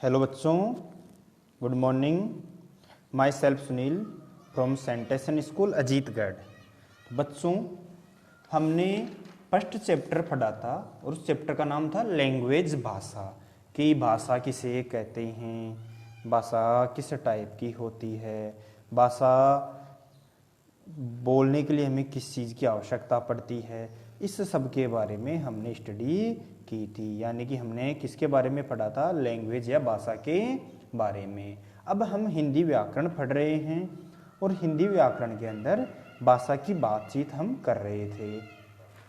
Hello बच्चों, good morning. Myself Sunil from सेंटेशन school Ajitgarh. बच्चों, हमने फर्स्ट चैप्टर पढ़ा था और उस चैप्टर का नाम था लैंग्वेज, भाषा। कि भाषा किसे कहते हैं, भाषा किस टाइप की होती है, भाषा बोलने के लिए हमें किस चीज़ की आवश्यकता पड़ती है, इस सब के बारे में हमने स्टडी की थी। यानी कि हमने किसके बारे में पढ़ा था, लैंग्वेज या भाषा के बारे में। अब हम हिंदी व्याकरण पढ़ रहे हैं और हिंदी व्याकरण के अंदर भाषा की बातचीत हम कर रहे थे।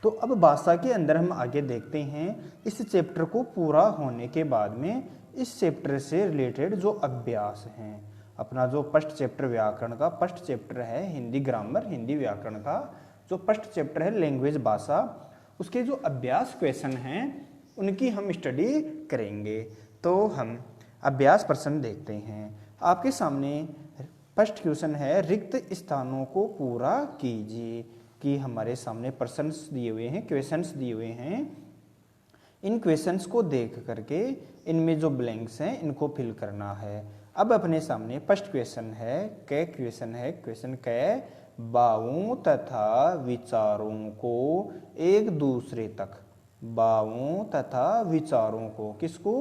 तो अब भाषा के अंदर हम आगे देखते हैं। इस चैप्टर को पूरा होने के बाद में इस चैप्टर से रिलेटेड जो अभ्यास हैं, अपना जो फर्स्ट चैप्टर व्याकरण का फर्स्ट चैप्टर है हिंदी ग्रामर, हिंदी व्याकरण का जो फर्स्ट चैप्टर है लैंग्वेज, भाषा, उसके जो अभ्यास क्वेश्चन हैं उनकी हम स्टडी करेंगे। तो हम अभ्यास प्रश्न देखते हैं। आपके सामने फर्स्ट क्वेश्चन है, रिक्त स्थानों को पूरा कीजिए। कि हमारे सामने प्रश्न दिए हुए हैं, क्वेश्चंस दिए हुए हैं। इन क्वेश्चंस को देख करके इनमें जो ब्लैंक्स हैं इनको फिल करना है। अब अपने सामने फर्स्ट क्वेश्चन है, क्वेश्चन क भावों तथा विचारों को एक दूसरे तक, भावों तथा विचारों को, किसको,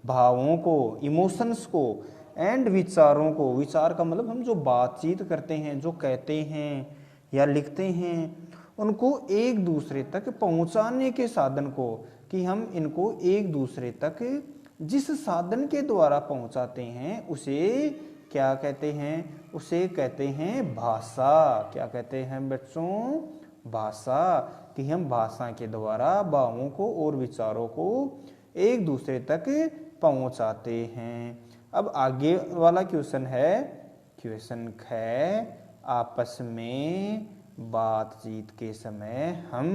भावों को, इमोशंस को, एंड विचारों को। विचार का मतलब हम जो बातचीत करते हैं, जो कहते हैं या लिखते हैं, उनको एक दूसरे तक पहुंचाने के साधन को, कि हम इनको एक दूसरे तक जिस साधन के द्वारा पहुंचाते हैं उसे क्या कहते हैं, उसे कहते हैं भाषा। क्या कहते हैं बच्चों, भाषा। कि हम भाषा के द्वारा भावों को और विचारों को एक दूसरे तक पहुंचाते हैं। अब आगे वाला क्वेश्चन है, क्वेश्चन है, आपस में बातचीत के समय हम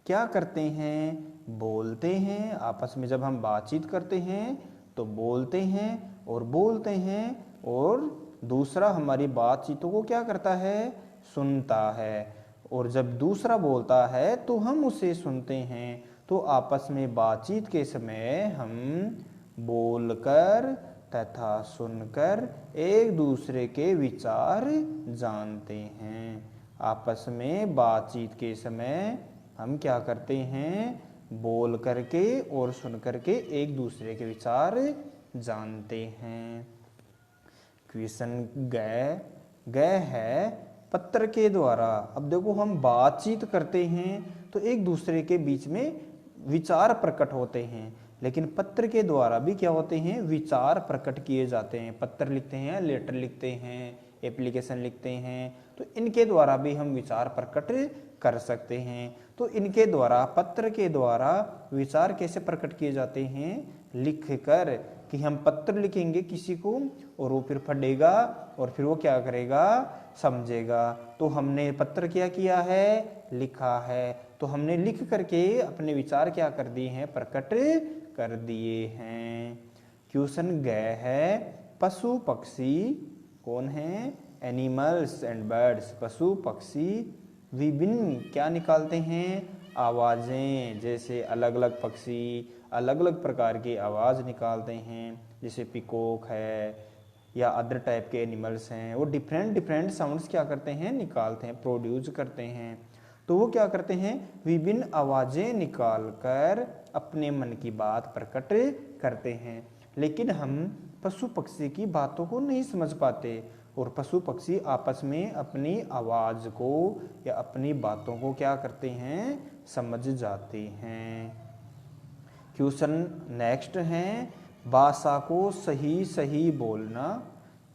क्या करते हैं, बोलते हैं। आपस में जब हम बातचीत करते हैं तो बोलते हैं और बोलते हैं, और दूसरा हमारी बातचीतों को क्या करता है, सुनता है। और जब दूसरा बोलता है तो हम उसे सुनते हैं। तो आपस में बातचीत के समय हम बोलकर तथा सुनकर एक दूसरे के विचार जानते हैं। आपस में बातचीत के समय हम क्या करते हैं, बोल करके और सुन करके एक दूसरे के विचार जानते हैं। क्वेश्चन गए है, पत्र के द्वारा। अब देखो, हम बातचीत करते हैं तो एक दूसरे के बीच में विचार प्रकट होते हैं, लेकिन पत्र के द्वारा भी क्या होते हैं, विचार प्रकट किए जाते हैं। पत्र लिखते हैं, लेटर लिखते हैं, एप्लीकेशन लिखते हैं, तो इनके द्वारा भी हम विचार प्रकट कर सकते हैं। तो इनके द्वारा, पत्र के द्वारा विचार कैसे प्रकट किए जाते हैं, लिख कर। कि हम पत्र लिखेंगे किसी को और वो फिर पढ़ेगा और फिर वो क्या करेगा, समझेगा। तो हमने पत्र क्या किया है, लिखा है। तो हमने लिख करके अपने विचार क्या कर दिए हैं, प्रकट कर दिए हैं। क्वेश्चन गए है, पशु पक्षी कौन है, एनिमल्स एंड बर्ड्स, पशु पक्षी विभिन्न क्या निकालते हैं, आवाज़ें। जैसे अलग अलग पक्षी अलग अलग प्रकार की आवाज़ निकालते हैं। जैसे पिकॉक है या अदर टाइप के एनिमल्स हैं, वो डिफरेंट डिफरेंट साउंड्स क्या करते हैं, निकालते हैं, प्रोड्यूस करते हैं। तो वो क्या करते हैं, विभिन्न आवाज़ें निकाल कर अपने मन की बात प्रकट करते हैं। लेकिन हम पशु पक्षी की बातों को नहीं समझ पाते, और पशु पक्षी आपस में अपनी आवाज़ को या अपनी बातों को क्या करते हैं, समझ जाते हैं। क्वेश्चन नेक्स्ट है, भाषा को सही सही बोलना।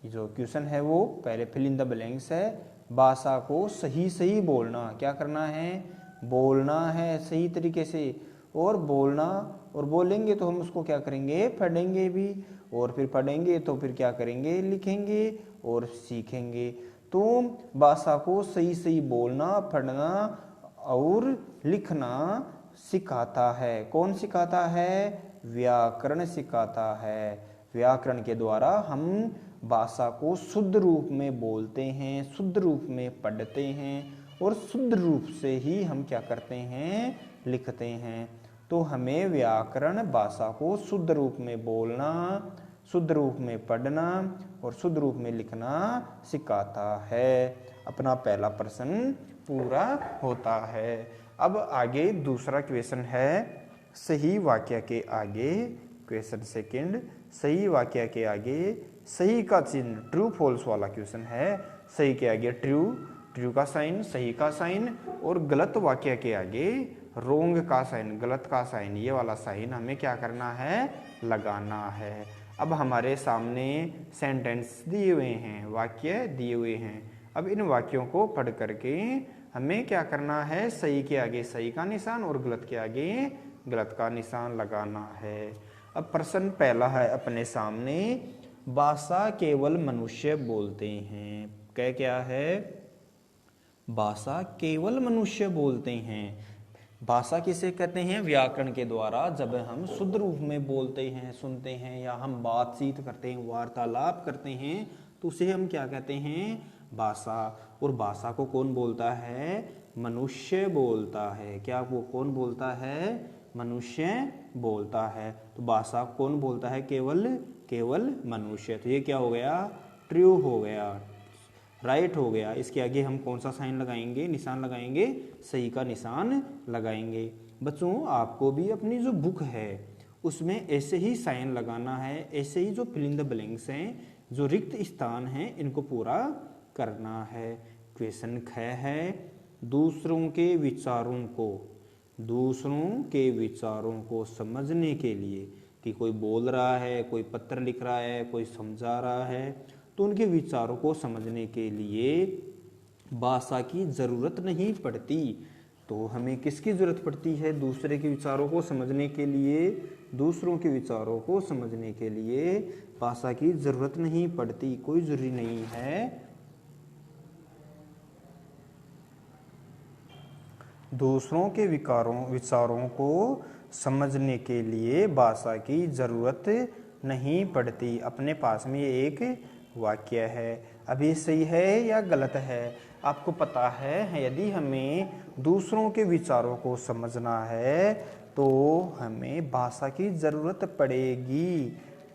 जो क्वेश्चन है वो पहले फिल इन द ब्लैंक्स है। भाषा को सही सही बोलना, क्या करना है, बोलना है सही तरीके से। और बोलना और बोलेंगे तो हम उसको क्या करेंगे, पढ़ेंगे भी, और फिर पढ़ेंगे तो फिर क्या करेंगे, लिखेंगे और सीखेंगे। तो भाषा को सही सही बोलना, पढ़ना और लिखना सिखाता है। कौन सिखाता है, व्याकरण सिखाता है। व्याकरण के द्वारा हम भाषा को शुद्ध रूप में बोलते हैं, शुद्ध रूप में पढ़ते हैं, और शुद्ध रूप से ही हम क्या करते हैं, लिखते हैं। तो हमें व्याकरण भाषा को शुद्ध रूप में बोलना, शुद्ध रूप में पढ़ना और शुद्ध रूप में लिखना सिखाता है। अपना पहला प्रश्न पूरा होता है। अब आगे दूसरा क्वेश्चन है, सही वाक्य के आगे, क्वेश्चन सेकंड, सही वाक्य के आगे सही का चिन्ह, ट्रू फॉल्स वाला क्वेश्चन है। सही के आगे ट्रू, ट्रू का साइन, सही का साइन, और गलत वाक्य के आगे रोंग का साइन, गलत का साइन, ये वाला साइन हमें क्या करना है, लगाना है। अब हमारे सामने सेंटेंस दिए हुए हैं, वाक्य दिए हुए हैं। अब इन वाक्यों को पढ़ करके हमें क्या करना है, सही के आगे सही का निशान और गलत के आगे गलत का निशान लगाना है। अब प्रश्न पहला है अपने सामने, भाषा केवल मनुष्य बोलते हैं। क्या है, भाषा केवल मनुष्य बोलते हैं। भाषा किसे कहते हैं, व्याकरण के द्वारा जब हम शुद्ध रूप में बोलते हैं, सुनते हैं, या हम बातचीत करते हैं, वार्तालाप करते हैं, तो उसे हम क्या कहते हैं, भाषा। और भाषा को कौन बोलता है, मनुष्य बोलता है। क्या वो कौन बोलता है, मनुष्य बोलता है। तो भाषा कौन बोलता है, केवल मनुष्य। तो ये क्या हो गया, ट्रू हो गया, राइट हो गया। इसके आगे हम कौन सा साइन लगाएंगे, निशान लगाएंगे, सही का निशान लगाएंगे। बच्चों आपको भी अपनी जो बुक है उसमें ऐसे ही साइन लगाना है, ऐसे ही जो फिल इन द ब्लैंक्स हैं, जो रिक्त स्थान हैं, इनको पूरा करना है। क्वेश्चन 6 है, दूसरों के विचारों को समझने के लिए, कि कोई बोल रहा है, कोई पत्र लिख रहा है, कोई समझा रहा है, तो उनके विचारों को समझने के लिए भाषा की जरूरत नहीं पड़ती। तो हमें किसकी जरूरत पड़ती है, दूसरे के विचारों को समझने के लिए, दूसरों के विचारों को समझने के लिए भाषा की जरूरत नहीं पड़ती, कोई जरूरी नहीं है। दूसरों के विचारों को समझने के लिए भाषा की जरूरत नहीं पड़ती। अपने पास में एक वाक्य है, अभी सही है या गलत है आपको पता है। यदि हमें दूसरों के विचारों को समझना है तो हमें भाषा की जरूरत पड़ेगी।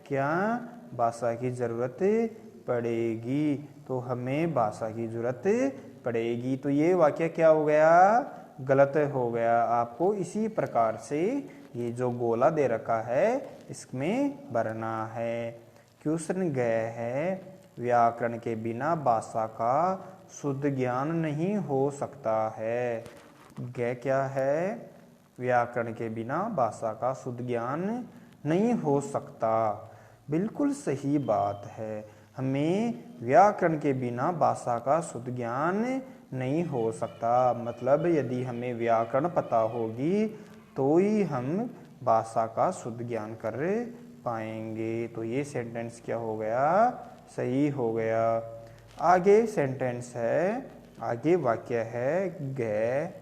क्या भाषा की जरूरत पड़ेगी, तो हमें भाषा की जरूरत पड़ेगी। तो ये वाक्य क्या हो गया, गलत हो गया। आपको इसी प्रकार से ये जो गोला दे रखा है इसमें भरना है। क्वेश्चन गए है, व्याकरण के बिना भाषा का शुद्ध ज्ञान नहीं हो सकता है। गए क्या है, व्याकरण के बिना भाषा का शुद्ध ज्ञान नहीं हो सकता। बिल्कुल सही बात है, हमें व्याकरण के बिना भाषा का शुद्ध ज्ञान नहीं हो सकता। मतलब यदि हमें व्याकरण पता होगी तो ही हम भाषा का शुद्ध ज्ञान कर पाएंगे। तो ये सेंटेंस क्या हो गया, सही हो गया। आगे सेंटेंस है, आगे वाक्य है, गए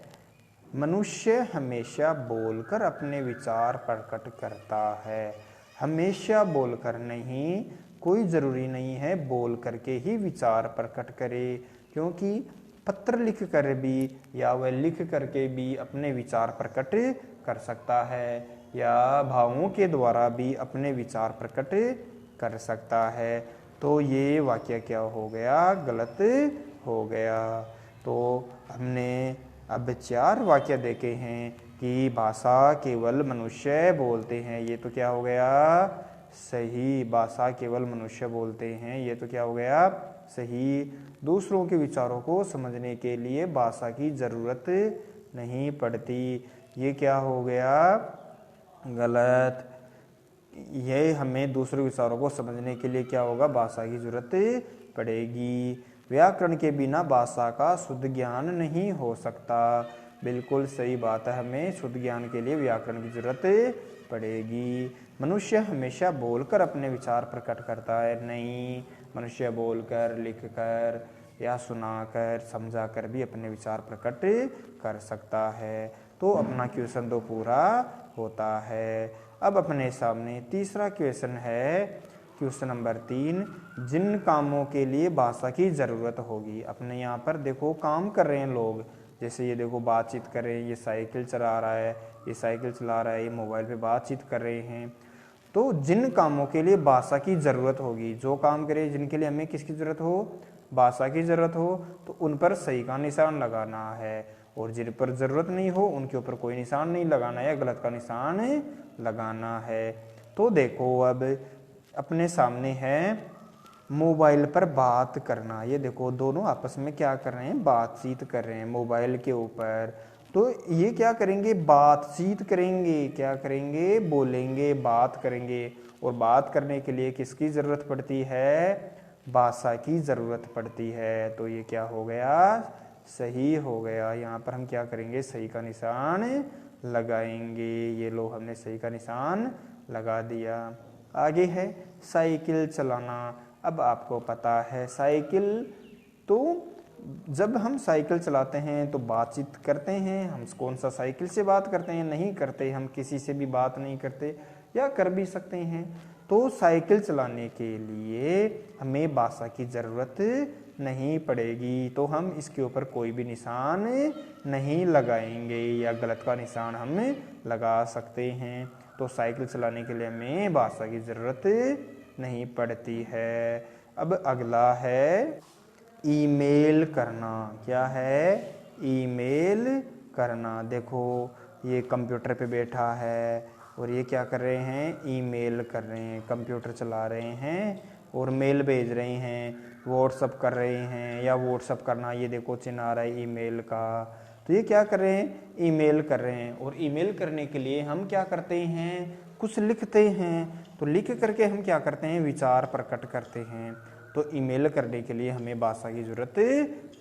मनुष्य हमेशा बोलकर अपने विचार प्रकट करता है। हमेशा बोलकर नहीं, कोई ज़रूरी नहीं है बोल करके ही विचार प्रकट करे, क्योंकि पत्र लिख कर भी या वह लिख करके भी अपने विचार प्रकट कर सकता है, या भावों के द्वारा भी अपने विचार प्रकट कर सकता है। तो ये वाक्य क्या हो गया, गलत हो गया। तो हमने अब 4 वाक्य देखे हैं कि भाषा केवल मनुष्य बोलते हैं, ये तो क्या हो गया, सही। भाषा केवल मनुष्य बोलते हैं, ये तो क्या हो गया, सही। दूसरों के विचारों को समझने के लिए भाषा की जरूरत नहीं पड़ती, ये क्या हो गया, गलत। ये हमें दूसरे विचारों को समझने के लिए क्या होगा, भाषा की जरूरत पड़ेगी। व्याकरण के बिना भाषा का शुद्ध ज्ञान नहीं हो सकता, बिल्कुल सही बात है, हमें शुद्ध ज्ञान के लिए व्याकरण की जरूरत पड़ेगी। मनुष्य हमेशा बोलकर अपने विचार प्रकट करता है, नहीं, मनुष्य बोलकर, लिखकर या सुनाकर, समझाकर भी अपने विचार प्रकट कर सकता है। तो अपना क्वेश्चन तो पूरा होता है। अब अपने सामने तीसरा क्वेश्चन है, क्वेश्चन नंबर 3, जिन कामों के लिए भाषा की ज़रूरत होगी। अपने यहाँ पर देखो काम कर रहे हैं लोग, जैसे ये देखो बातचीत कर रहे हैं, ये साइकिल चला रहा है, ये साइकिल चला रहा है, ये मोबाइल पे बातचीत कर रहे हैं। तो जिन कामों के लिए भाषा की ज़रूरत होगी, जो काम करें जिनके लिए हमें किसकी ज़रूरत हो, भाषा की ज़रूरत हो, तो उन पर सही का निशान लगाना है। और जिन पर ज़रूरत नहीं हो उनके ऊपर कोई निशान नहीं लगाना है, गलत का निशान लगाना है। तो देखो अब अपने सामने है मोबाइल पर बात करना। ये देखो दोनों आपस में क्या कर रहे हैं, बातचीत कर रहे हैं मोबाइल के ऊपर। तो ये क्या करेंगे, बातचीत करेंगे, क्या करेंगे, बोलेंगे, बात करेंगे। और बात करने के लिए किसकी ज़रूरत पड़ती है, भाषा की ज़रूरत पड़ती है। तो ये क्या हो गया, सही हो गया। यहाँ पर हम क्या करेंगे, सही का निशान लगाएंगे। ये लो हमने सही का निशान लगा दिया। आगे है साइकिल चलाना। अब आपको पता है साइकिल, तो जब हम साइकिल चलाते हैं तो बातचीत करते हैं। हम कौन सा साइकिल से बात करते हैं, नहीं करते, हम किसी से भी बात नहीं करते, या कर भी सकते हैं। तो साइकिल चलाने के लिए हमें भाषा की ज़रूरत नहीं पड़ेगी, तो हम इसके ऊपर कोई भी निशान नहीं लगाएंगे, या गलत का निशान हम लगा सकते हैं। तो साइकिल चलाने के लिए हमें भाषा की ज़रूरत नहीं पड़ती है। अब अगला है ईमेल करना। क्या है, ईमेल करना। देखो ये कंप्यूटर पे बैठा है और ये क्या कर रहे हैं, ईमेल कर रहे हैं, कंप्यूटर चला रहे हैं और मेल भेज रहे हैं, व्हाट्सअप कर रहे हैं, या व्हाट्सअप करना, ये देखो चिन्ह आ रहा है ईमेल का। तो ये क्या कर रहे हैं, ईमेल कर रहे हैं। और ईमेल करने के लिए हम क्या करते हैं, कुछ लिखते हैं। तो लिख करके हम क्या करते हैं, विचार प्रकट करते हैं। तो ईमेल करने के लिए हमें भाषा की ज़रूरत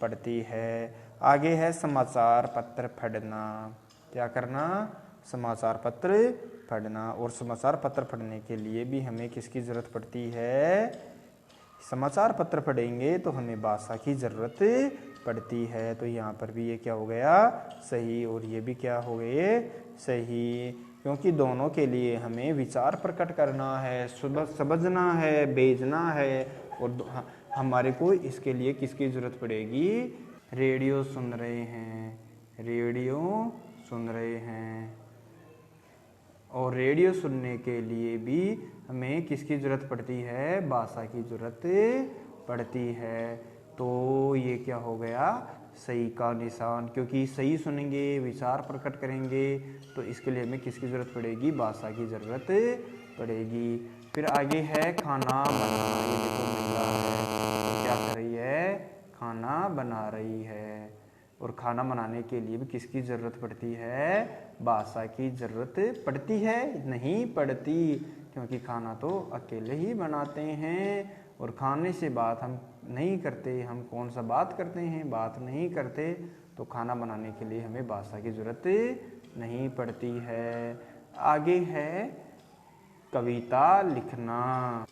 पड़ती है। आगे है समाचार पत्र पढ़ना। क्या करना, समाचार पत्र पढ़ना। और समाचार पत्र पढ़ने के लिए भी हमें किसकी ज़रूरत पड़ती है, समाचार पत्र पढ़ेंगे तो हमें भाषा की ज़रूरत पड़ती है। तो यहाँ पर भी ये क्या हो गया, सही, और ये भी क्या हो गए, सही, क्योंकि दोनों के लिए हमें विचार प्रकट करना है, समझना है, भेजना है। और हमारे को इसके लिए किसकी ज़रूरत पड़ेगी, रेडियो सुन रहे हैं, रेडियो सुन रहे हैं। और रेडियो सुनने के लिए भी हमें किसकी ज़रूरत पड़ती है, भाषा की ज़रूरत पड़ती है। तो ये क्या हो गया, सही का निशान, क्योंकि सही सुनेंगे, विचार प्रकट करेंगे, तो इसके लिए हमें किसकी ज़रूरत पड़ेगी, भाषा की ज़रूरत पड़ेगी। फिर आगे है खाना बनाना। ये देखो महिला है, तो क्या कर रही है, खाना बना रही है। और खाना बनाने के लिए भी किसकी ज़रूरत पड़ती है, भाषा की ज़रूरत पड़ती है, नहीं पड़ती, क्योंकि खाना तो अकेले ही बनाते हैं। और खाने से बात हम नहीं करते, हम कौन सा बात करते हैं, बात नहीं करते। तो खाना बनाने के लिए हमें भाषा की ज़रूरत नहीं पड़ती है। आगे है कविता लिखना।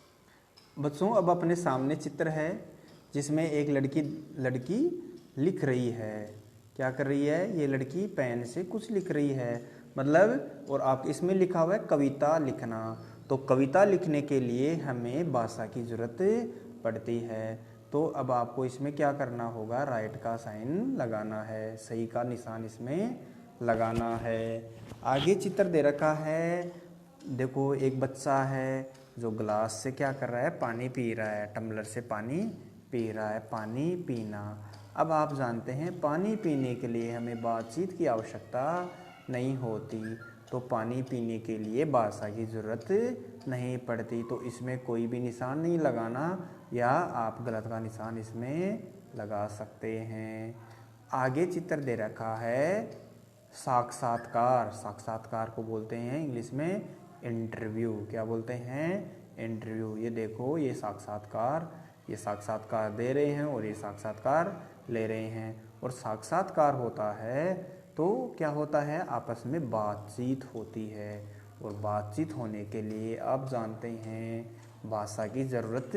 बच्चों अब अपने सामने चित्र है जिसमें एक लड़की लिख रही है। क्या कर रही है, ये लड़की पेन से कुछ लिख रही है, मतलब, और आप इसमें लिखा हुआ है कविता लिखना। तो कविता लिखने के लिए हमें भाषा की ज़रूरत पड़ती है। तो अब आपको इसमें क्या करना होगा, राइट का साइन लगाना है, सही का निशान इसमें लगाना है। आगे चित्र दे रखा है, देखो एक बच्चा है जो गिलास से क्या कर रहा है, पानी पी रहा है, टम्बलर से पानी पी रहा है, पानी पीना। अब आप जानते हैं पानी पीने के लिए हमें बातचीत की आवश्यकता नहीं होती, तो पानी पीने के लिए भाषा की ज़रूरत नहीं पड़ती। तो इसमें कोई भी निशान नहीं लगाना, या आप गलत का निशान इसमें लगा सकते हैं। आगे चित्र दे रखा है साक्षात्कार। साक्षात्कार को बोलते हैं इंग्लिश में इंटरव्यू। क्या बोलते हैं, इंटरव्यू। ये देखो ये साक्षात्कार दे रहे हैं और ये साक्षात्कार ले रहे हैं। और साक्षात्कार होता है तो क्या होता है, आपस में बातचीत होती है। और बातचीत होने के लिए आप जानते हैं भाषा की ज़रूरत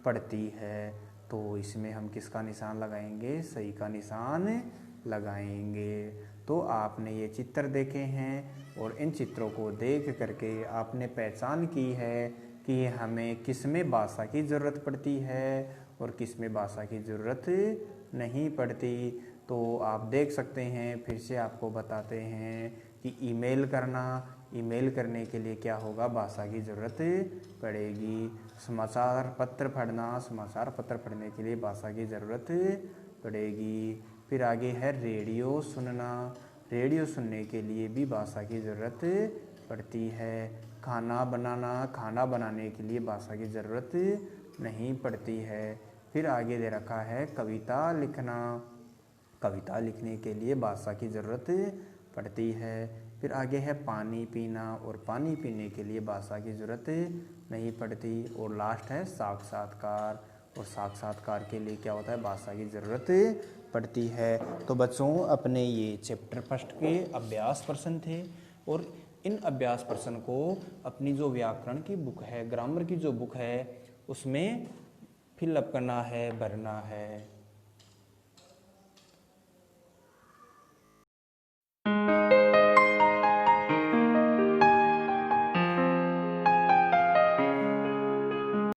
पड़ती है। तो इसमें हम किसका निशान लगाएंगे, सही का निशान लगाएंगे। तो आपने ये चित्र देखे हैं और इन चित्रों को देख करके आपने पहचान की है कि हमें किस में भाषा की ज़रूरत पड़ती है और किस में भाषा की ज़रूरत नहीं पड़ती। तो आप देख सकते हैं, फिर से आपको बताते हैं कि ईमेल करने के लिए क्या होगा, भाषा की ज़रूरत पड़ेगी। समाचार पत्र पढ़ने के लिए भाषा की ज़रूरत पड़ेगी। फिर आगे है रेडियो सुनने के लिए भी भाषा की ज़रूरत पड़ती है। खाना बनाने के लिए भाषा की ज़रूरत नहीं पड़ती है। फिर आगे दे रखा है कविता लिखने के लिए भाषा की ज़रूरत पड़ती है। फिर आगे है पानी पीने के लिए भाषा की ज़रूरत नहीं पड़ती। और लास्ट है साक्षात्कार के लिए क्या होता है, भाषा की ज़रूरत पड़ती है। तो बच्चों, अपने ये चैप्टर फर्स्ट के अभ्यास प्रश्न थे, और इन अभ्यास प्रश्न को अपनी जो व्याकरण की बुक है, ग्रामर की जो बुक है, उसमें फिलअप करना है, भरना है।